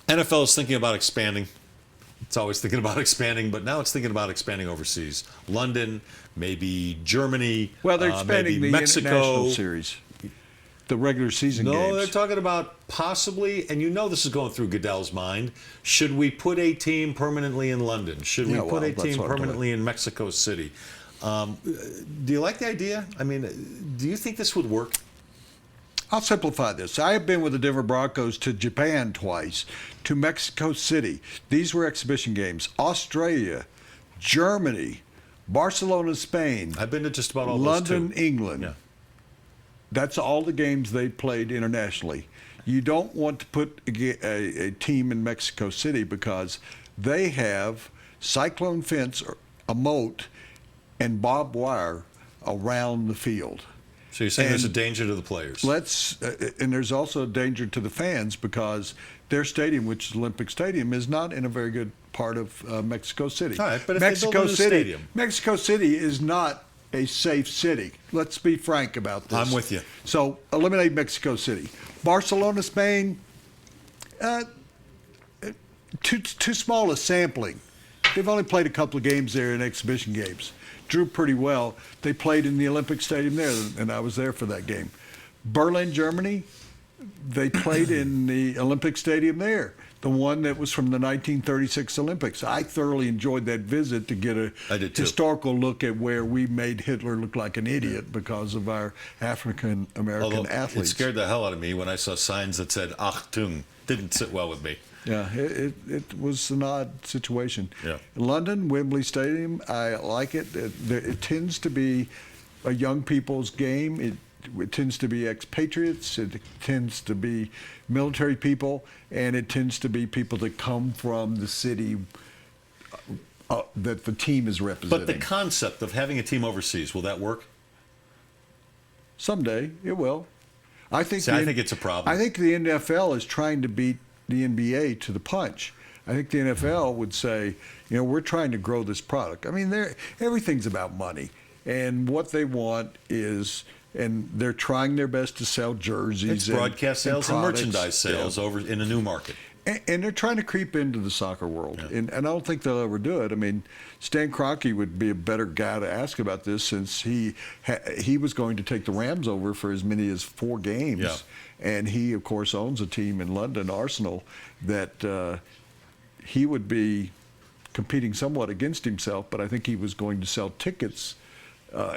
NFL is thinking about expanding. It's always thinking about expanding, but now it's thinking about expanding overseas. London, maybe Germany, Well, they're expanding maybe the Mexico. international series, the regular season games. No, they're talking about possibly, and this is going through Goodell's mind, should we put a team permanently in London? Should we put a team permanently in Mexico City? Do you like the idea? I mean, do you think this would work? I'll simplify this. I have been with the Denver Broncos to Japan twice, to Mexico City. These were exhibition games. Australia, Germany, Barcelona, Spain. I've been to just about all London, those too. England. Yeah. That's all the games they played internationally. You don't want to put a team in Mexico City because they have cyclone fence, a moat, and barbed wire around the field. So you're saying there's a danger to the players? And there's also a danger to the fans because their stadium, which is Olympic Stadium, is not in a very good part of Mexico City. All right, but if they build a new stadium. Mexico City is not a safe city. Let's be frank about this. I'm with you. So eliminate Mexico City. Barcelona, Spain, too small a sampling. They've only played a couple of games there in exhibition games. Drew pretty well. They played in the Olympic Stadium there, and I was there for that game. Berlin, Germany, they played in the Olympic Stadium there, the one that was from the 1936 Olympics. I thoroughly enjoyed that visit to get a historical look at where we made Hitler look like an idiot because of our African-American athletes. It scared the hell out of me when I saw signs that said Achtung. Didn't sit well with me. Yeah, it was an odd situation. Yeah. London, Wembley Stadium, I like it. It tends to be a young people's game. It tends to be expatriates. It tends to be military people, and it tends to be people that come from the city that the team is representing. But the concept of having a team overseas, will that work? Someday it will. I think it's a problem. I think the NFL is trying to beat the NBA to the punch. I think the NFL would say, we're trying to grow this product. I mean, everything's about money, and what they want is, and they're trying their best to sell jerseys. It's broadcast sales and products, merchandise sales over in a new market. And they're trying to creep into the soccer world, and I don't think they'll ever do it. I mean, Stan Kroenke would be a better guy to ask about this since he was going to take the Rams over for as many as 4 games. Yeah. And he, of course, owns a team in London, Arsenal, that he would be competing somewhat against himself, but I think he was going to sell tickets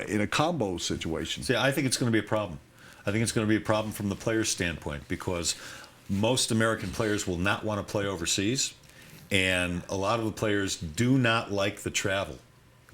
in a combo situation. See, I think it's going to be a problem. I think it's going to be a problem from the player's standpoint because most American players will not want to play overseas, and a lot of the players do not like the travel.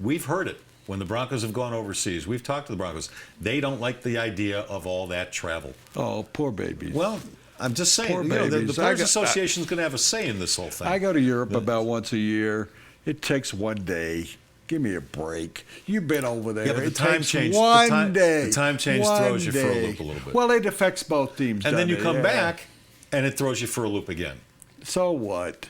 We've heard it. When the Broncos have gone overseas, we've talked to the Broncos. They don't like the idea of all that travel. Oh, poor babies. Well, I'm just saying, the Players Association is going to have a say in this whole thing. I go to Europe about once a year. It takes one day. Give me a break. You've been over there. Yeah, but the time change throws you for a loop a little bit. Well, it affects both teams. And then you come back, and it throws you for a loop again. So what?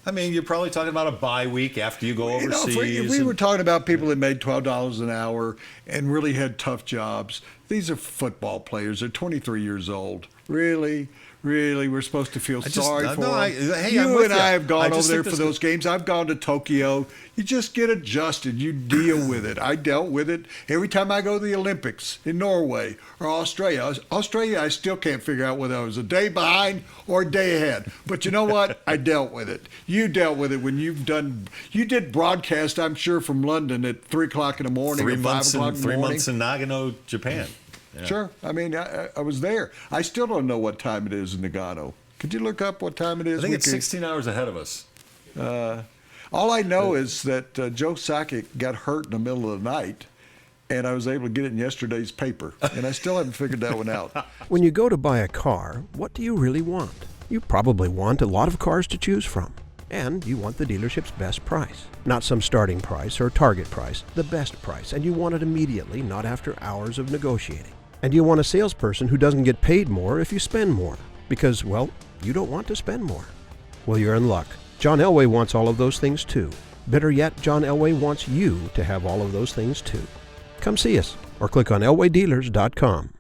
I mean, you're probably talking about a bye week after you go overseas. If we were talking about people that made $12 an hour and really had tough jobs. These are football players. They're 23 years old. Really, we're supposed to feel sorry for them. You and I have gone over there for those games. I've gone to Tokyo. You just get adjusted. You deal with it. I dealt with it every time I go to the Olympics in Norway or Australia. Australia, I still can't figure out whether I was a day behind or a day ahead. But you know what? I dealt with it. You dealt with it when you did broadcast, I'm sure, from London at 3 o'clock in the morning or 5 o'clock in the morning. 3 months in Nagano, Japan. Yeah. Sure. I mean, I was there. I still don't know what time it is in Nagano. Could you look up what time it is? I think it's 16 hours ahead of us. All I know is that Joe Sakic got hurt in the middle of the night, and I was able to get it in yesterday's paper, and I still haven't figured that one out. When you go to buy a car, what do you really want? You probably want a lot of cars to choose from. And you want the dealership's best price. Not some starting price or target price, the best price. And you want it immediately, not after hours of negotiating. And you want a salesperson who doesn't get paid more if you spend more. Because, well, you don't want to spend more. Well, you're in luck. John Elway wants all of those things too. Better yet, John Elway wants you to have all of those things too. Come see us or click on elwaydealers.com.